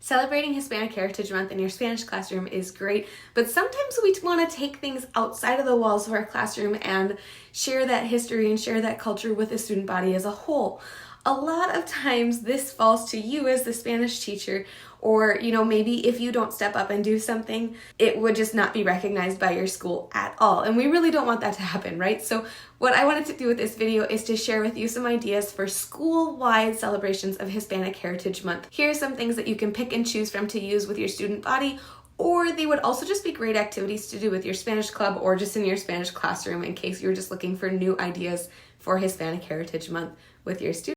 Celebrating Hispanic Heritage Month in your Spanish classroom is great, but sometimes we want to take things outside of the walls of our classroom and share that history and share that culture with the student body as a whole. A lot of times this falls to you as the Spanish teacher, or maybe if you don't step up and do something, it would just not be recognized by your school at all. And we really don't want that to happen, right? So what I wanted to do with this video is to share with you some ideas for school-wide celebrations of Hispanic Heritage Month. Here are some things that you can pick and choose from to use with your student body, or they would also just be great activities to do with your Spanish club or just in your Spanish classroom in case you're just looking for new ideas for Hispanic Heritage Month with your students.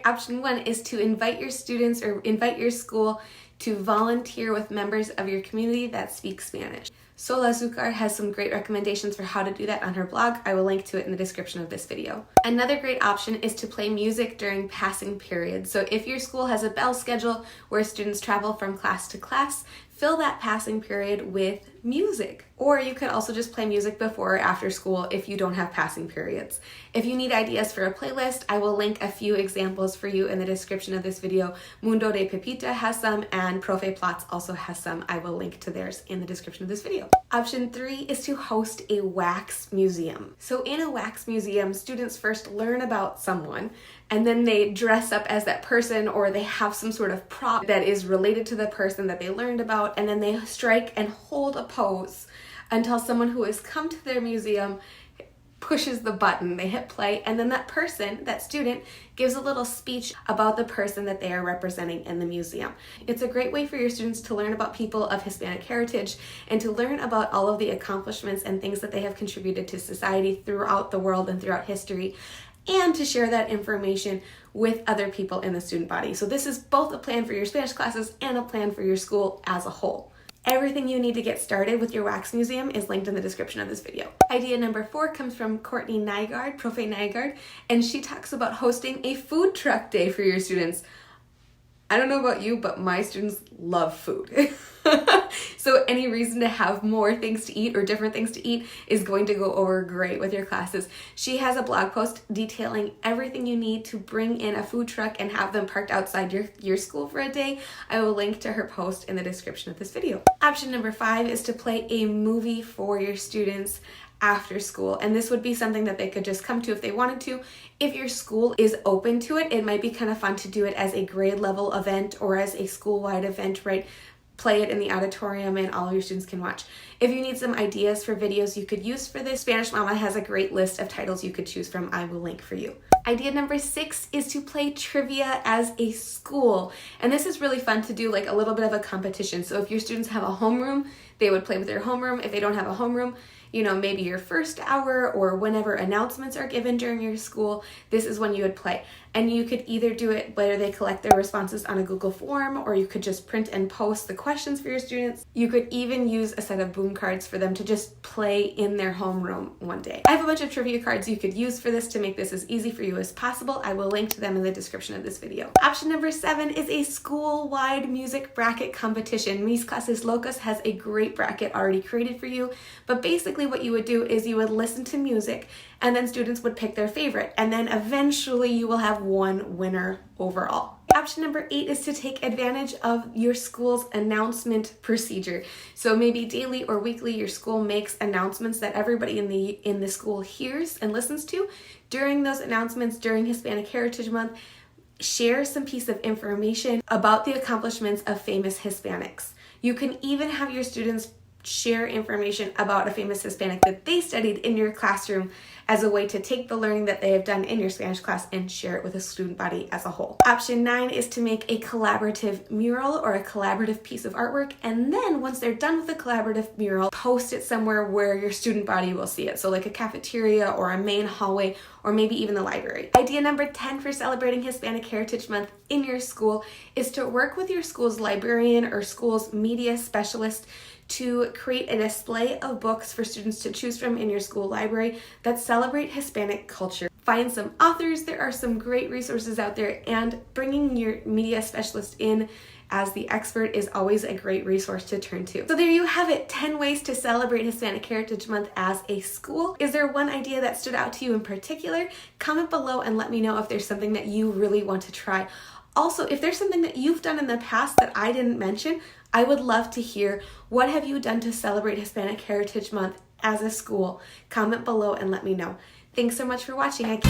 Option 1 is to invite your students or invite your school to volunteer with members of your community that speak Spanish. Sol Azucar has some great recommendations for how to do that on her blog. I will link to it in the description of this video. Another great option is to play music during passing periods. So if your school has a bell schedule where students travel from class to class, fill that passing period with music. Or you could also just play music before or after school if you don't have passing periods. If you need ideas for a playlist, I will link a few examples for you in the description of this video. Mundo de Pepita has some, and Profe Platz also has some. I will link to theirs in the description of this video. Option 3 is to host a wax museum. So in a wax museum, students first learn about someone, and then they dress up as that person, or they have some sort of prop that is related to the person that they learned about, and then they strike and hold a pose until someone who has come to their museum pushes the button, they hit play, and then that person, that student, gives a little speech about the person that they are representing in the museum. It's a great way for your students to learn about people of Hispanic heritage and to learn about all of the accomplishments and things that they have contributed to society throughout the world and throughout history, and to share that information with other people in the student body. So this is both a plan for your Spanish classes and a plan for your school as a whole. Everything you need to get started with your wax museum is linked in the description of this video. Idea number 4 comes from Courtney Nygaard, Profe Nygaard, and she talks about hosting a food truck day for your students. I don't know about you, but my students love food. So any reason to have more things to eat or different things to eat is going to go over great with your classes. She has a blog post detailing everything you need to bring in a food truck and have them parked outside your school for a day. I will link to her post in the description of this video. Option number 5 is to play a movie for your students after school, and this would be something that they could just come to if they wanted to. If your school is open to it, it might be kind of fun to do it as a grade level event or as a school-wide event, right? Play it in the auditorium and all of your students can watch. If you need some ideas for videos you could use for this, Spanish Mama has a great list of titles you could choose from. I will link for you. Idea number 6 is to play trivia as a school. And this is really fun to do, like a little bit of a competition. So if your students have a homeroom, they would play with their homeroom. If they don't have a homeroom, maybe your first hour or whenever announcements are given during your school, this is when you would play. And you could either do it whether they collect their responses on a Google form, or you could just print and post the questions for your students. You could even use a set of boom cards for them to just play in their homeroom one day. I have a bunch of trivia cards you could use for this to make this as easy for you as possible. I will link to them in the description of this video. Option number 7 is a school-wide music bracket competition. Mis Clases Locas has a great bracket already created for you, but basically what you would do is you would listen to music, and then students would pick their favorite, and then eventually you will have one winner overall. Option number 8 is to take advantage of your school's announcement procedure. So maybe daily or weekly your school makes announcements that everybody in the school hears and listens to. During those announcements, during Hispanic Heritage Month, share some piece of information about the accomplishments of famous Hispanics. You can even have your students share information about a famous Hispanic that they studied in your classroom as a way to take the learning that they have done in your Spanish class and share it with the student body as a whole. Option 9 is to make a collaborative mural or a collaborative piece of artwork, and then once they're done with the collaborative mural, post it somewhere where your student body will see it. So like a cafeteria or a main hallway, or maybe even the library. Idea number 10 for celebrating Hispanic Heritage Month in your school is to work with your school's librarian or school's media specialist to create a display of books for students to choose from in your school library that celebrate Hispanic culture. Find some authors, there are some great resources out there, and bringing your media specialist in as the expert is always a great resource to turn to. So there you have it, 10 ways to celebrate Hispanic Heritage Month as a school. Is there one idea that stood out to you in particular? Comment below and let me know if there's something that you really want to try. Also, if there's something that you've done in the past that I didn't mention, I would love to hear, what have you done to celebrate Hispanic Heritage Month as a school? Comment below and let me know. Thanks so much for watching.